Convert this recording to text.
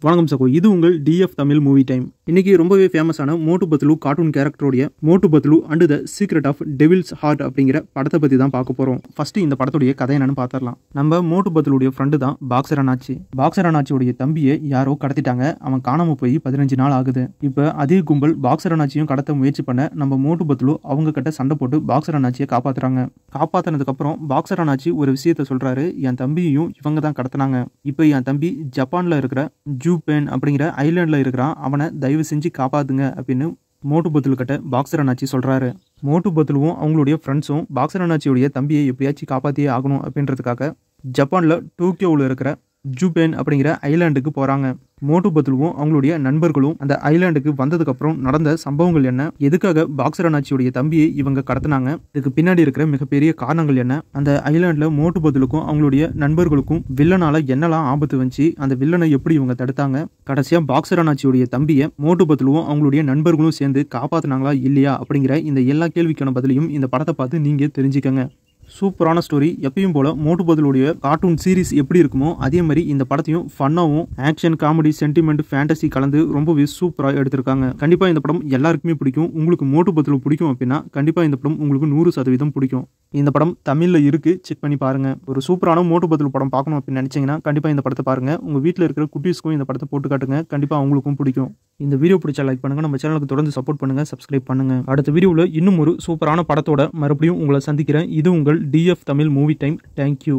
வணக்கம் சகோ, இது உங்கள் டிஎஃப் தமிழ் மூவி டைம். இன்னைக்கு ரொம்பவே ஃபேமஸான மோட்டு பத்லு கார்ட்டூன் கேரக்டரோடைய Motu Patlu and the secret of devil's heart அப்படிங்கிற படத்தை பற்றி தான் பார்க்க போகிறோம். ஃபர்ஸ்ட் இந்த படத்துடைய கதை என்னன்னு பார்த்துடலாம். நம்ம மோட்டு பத்லுடைய ஃப்ரெண்டு தான் பாக்ஸர் அண்ணாச்சி. பாக்ஸர் அண்ணாச்சியோடைய தம்பியை யாரோ கடத்திட்டாங்க. அவன் காணாம போய் 15 நாள் ஆகுது. இப்போ அதே கும்பல் பாக்ஸர் அண்ணாச்சியும் கடத்த முயற்சி பண்ண நம்ம மோட்டு பத்லு அவங்க கிட்ட சண்டை போட்டு பாக்ஸர் அண்ணாச்சியை காப்பாத்துறாங்க. காப்பாத்தினதுக்கு அப்புறம் பாக்ஸர் அண்ணாச்சி ஒரு விஷயத்த சொல்றாரு. என் தம்பியையும் இவங்க தான் கடத்தினாங்க. இப்போ என் தம்பி ஜப்பான்ல இருக்கிற ஜூபேன் அப்படிங்கிற ஐலாண்டில் இருக்கிறான். அவனை தயவு செஞ்சு காப்பாத்துங்க அப்படின்னு மோட்டு பத்லு கிட்ட பாக்ஸர் அண்ணாச்சி சொல்றாரு. மோட்டு பத்லுவும் அவங்களுடைய ஃப்ரெண்ட்ஸும் பாக்ஸர் அண்ணாச்சியோடைய தம்பியை எப்படியாச்சும் காப்பாற்றியே ஆகணும் அப்படின்றதுக்காக ஜப்பான்ல டோக்கியோவில் இருக்கிற ஜூபேன் அப்படிங்கிற ஐலாண்டுக்கு போறாங்க. மோட்டு பத்லுவும் அவங்களுடைய நண்பர்களும் அந்த ஐலாண்டுக்கு வந்ததுக்கு அப்புறம் நடந்த சம்பவங்கள் என்ன, எதுக்காக பாக்ஸர் அண்ணாச்சியோடைய தம்பியை இவங்க கடத்தினாங்க, இதுக்கு பின்னாடி இருக்கிற மிகப்பெரிய காரணங்கள் என்ன, அந்த ஐலாண்ட்ல மோட்டு பத்லுக்கும் அவங்களுடைய நண்பர்களுக்கும் வில்லனால என்னெல்லாம் ஆபத்து வந்துச்சு, அந்த வில்லனை எப்படி இவங்க தடுத்தாங்க, கடைசியா பாக்ஸர் அண்ணாச்சியோடைய தம்பியை மோட்டு பத்லுவும் அவங்களுடைய நண்பர்களும் சேர்ந்து காப்பாத்தினாங்களா இல்லையா அப்படிங்கிற இந்த எல்லா கேள்விக்கான பதிலையும் இந்த படத்தை பார்த்து நீங்க தெரிஞ்சுக்கங்க. சூப்பரான ஸ்டோரி. எப்பயும் போல மோட்டு பத்லுடைய கார்ட்டூன் சீரிஸ் எப்படி இருக்குமோ அதே மாதிரி இந்த படத்தையும் ஃபன்னாகவும் ஆக்ஷன், காமெடி, சென்டிமெண்ட், ஃபேண்டசி கலந்து ரொம்பவே சூப்பராக எடுத்திருக்காங்க. கண்டிப்பாக இந்த படம் எல்லாருக்குமே பிடிக்கும். உங்களுக்கு மோட்டு பத்லு பிடிக்கும் அப்படின்னா கண்டிப்பாக இந்த படம் உங்களுக்கு 100% பிடிக்கும். இந்த படம் தமிழில் இருக்கு, செக் பண்ணி பாருங்க. ஒரு சூப்பரான மோட்டு பத்லு படம் பார்க்கணும் அப்படின்னு நினைச்சீங்கன்னா கண்டிப்பாக இந்த படத்தை பாருங்க. உங்க வீட்டில் இருக்கிற குட்டீஸ்க்கும் இந்த படத்தை போட்டு காட்டுங்க. கண்டிப்பாக அவங்களுக்கும் பிடிக்கும். இந்த வீடியோ பிடிச்சா லைக் பண்ணுங்க, நம்ம சேனலுக்கு தொடர்ந்து சப்போர்ட் பண்ணுங்க, சப்ஸ்கிரைப் பண்ணுங்க. அடுத்த வீடியோவில் இன்னும் ஒரு சூப்பரான படத்தோட மறுபடியும் உங்களை சந்திக்கிறேன். இது உங்கள் TF Tamil movie time. Thank you.